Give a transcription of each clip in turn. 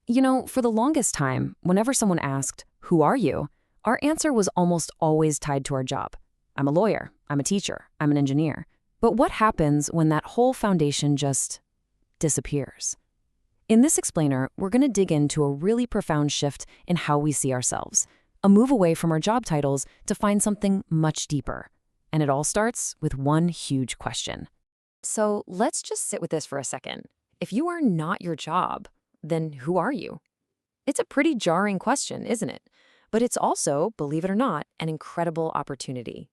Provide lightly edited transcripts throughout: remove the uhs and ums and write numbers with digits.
For the longest time, whenever someone asked, "Who are you?" our answer was almost always tied to our job. I'm a lawyer, I'm a teacher, I'm an engineer. But what happens when that whole foundation just disappears? In this explainer, we're going to dig into a really profound shift in how we see ourselves, a move away from our job titles to find something much deeper. And it all starts with one huge question. So let's just sit with this for a second. If you are not your job, then who are you? It's a pretty jarring question, isn't it? But it's also, believe it or not, an incredible opportunity.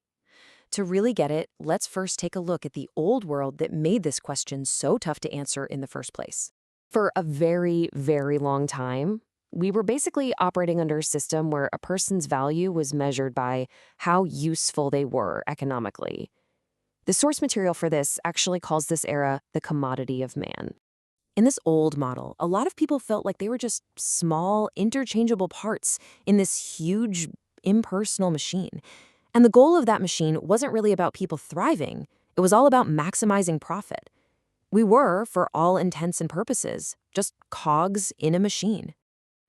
To really get it, let's first take a look at the old world that made this question so tough to answer in the first place. For a very, very long time, we were basically operating under a system where a person's value was measured by how useful they were economically. The source material for this actually calls this era the commodity of man. In this old model, a lot of people felt like they were just small, interchangeable parts in this huge, impersonal machine. And the goal of that machine wasn't really about people thriving. It was all about maximizing profit. We were, for all intents and purposes, just cogs in a machine.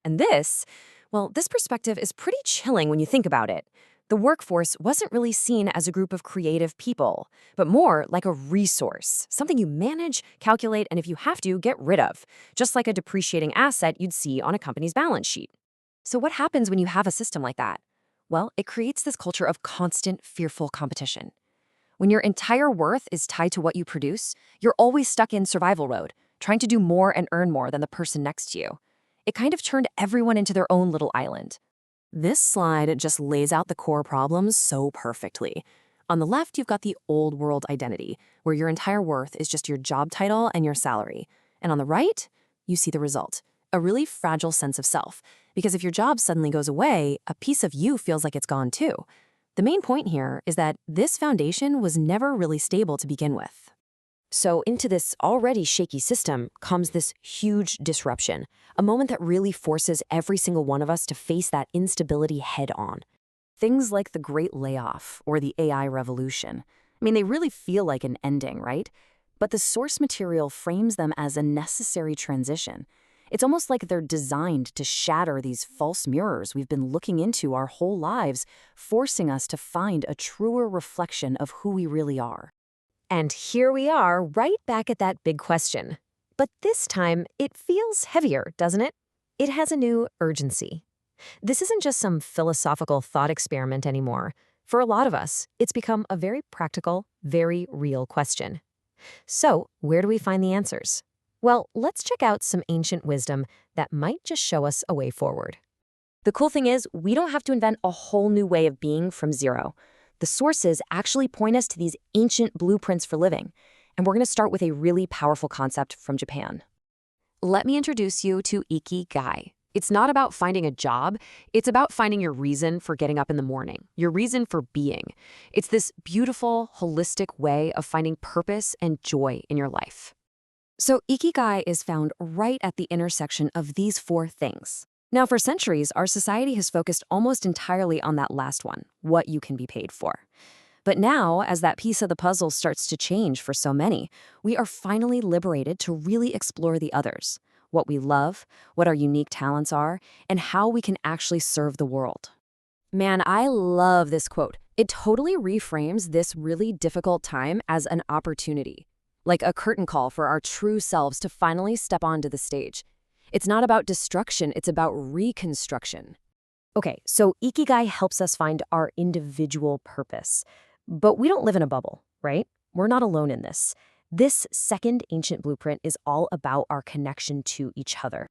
And this perspective is pretty chilling when you think about it. The workforce wasn't really seen as a group of creative people, but more like a resource, something you manage, calculate, and if you have to, get rid of, just like a depreciating asset you'd see on a company's balance sheet. So what happens when you have a system like that? Well, it creates this culture of constant, fearful competition. When your entire worth is tied to what you produce, you're always stuck in survival mode, trying to do more and earn more than the person next to you. It kind of turned everyone into their own little island. This slide just lays out the core problems so perfectly. On the left, you've got the old world identity, where your entire worth is just your job title and your salary. And on the right, you see the result, a really fragile sense of self. Because if your job suddenly goes away, a piece of you feels like it's gone too. The main point here is that this foundation was never really stable to begin with. So into this already shaky system comes this huge disruption, a moment that really forces every single one of us to face that instability head on. Things like the Great Layoff or the AI revolution. They really feel like an ending, right? But the source material frames them as a necessary transition. It's almost like they're designed to shatter these false mirrors we've been looking into our whole lives, forcing us to find a truer reflection of who we really are. And here we are, right back at that big question. But this time, it feels heavier, doesn't it? It has a new urgency. This isn't just some philosophical thought experiment anymore. For a lot of us, it's become a very practical, very real question. So, where do we find the answers? Well, let's check out some ancient wisdom that might just show us a way forward. The cool thing is, we don't have to invent a whole new way of being from zero. The sources actually point us to these ancient blueprints for living, and we're going to start with a really powerful concept from Japan. Let me introduce you to Ikigai. It's not about finding a job, it's about finding your reason for getting up in the morning, your reason for being. It's this beautiful, holistic way of finding purpose and joy in your life. So Ikigai is found right at the intersection of these four things. Now, for centuries, our society has focused almost entirely on that last one, what you can be paid for. But now, as that piece of the puzzle starts to change for so many, we are finally liberated to really explore the others, what we love, what our unique talents are, and how we can actually serve the world. Man, I love this quote. It totally reframes this really difficult time as an opportunity, like a curtain call for our true selves to finally step onto the stage. It's not about destruction, it's about reconstruction. Okay, so Ikigai helps us find our individual purpose. But we don't live in a bubble, right? We're not alone in this. This second ancient blueprint is all about our connection to each other.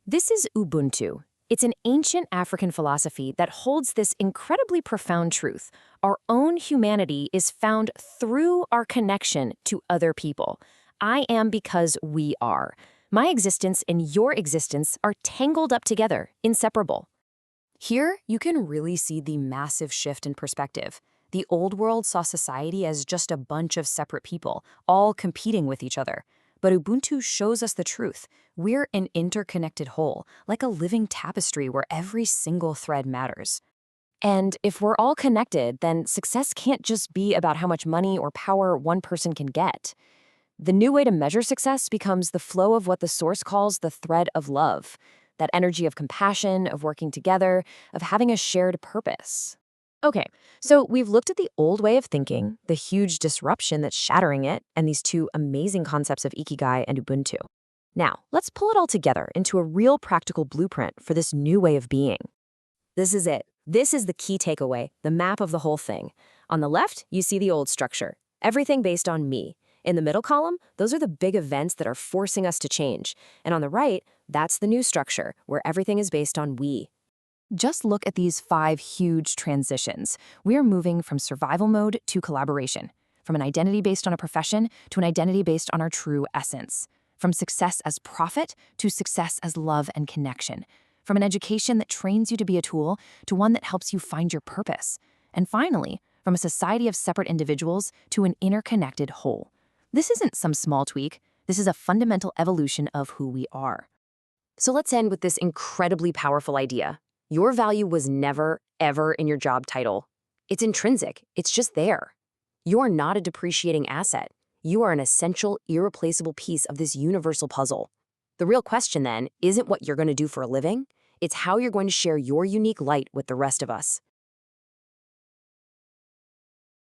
This is Ubuntu. It's an ancient African philosophy that holds this incredibly profound truth. Our own humanity is found through our connection to other people. I am because we are. My existence and your existence are tangled up together, inseparable. Here, you can really see the massive shift in perspective. The old world saw society as just a bunch of separate people, all competing with each other. But Ubuntu shows us the truth. We're an interconnected whole, like a living tapestry where every single thread matters. And if we're all connected, then success can't just be about how much money or power one person can get. The new way to measure success becomes the flow of what the source calls the thread of love. that energy of compassion, of working together, of having a shared purpose. Okay, so we've looked at the old way of thinking, the huge disruption that's shattering it, and these two amazing concepts of Ikigai and Ubuntu. Now, let's pull it all together into a real practical blueprint for this new way of being. This is it. This is the key takeaway, the map of the whole thing. On the left, you see the old structure, everything based on me. In the middle column, those are the big events that are forcing us to change. And on the right, that's the new structure, where everything is based on we. Just look at these 5 huge transitions. We are moving from survival mode to collaboration, from an identity based on a profession to an identity based on our true essence, from success as profit to success as love and connection, from an education that trains you to be a tool to one that helps you find your purpose, and finally, from a society of separate individuals to an interconnected whole. This isn't some small tweak. This is a fundamental evolution of who we are. So let's end with this incredibly powerful idea. Your value was never, ever in your job title. It's intrinsic. It's just there. You are not a depreciating asset. You are an essential, irreplaceable piece of this universal puzzle. The real question, then, isn't what you're going to do for a living. It's how you're going to share your unique light with the rest of us.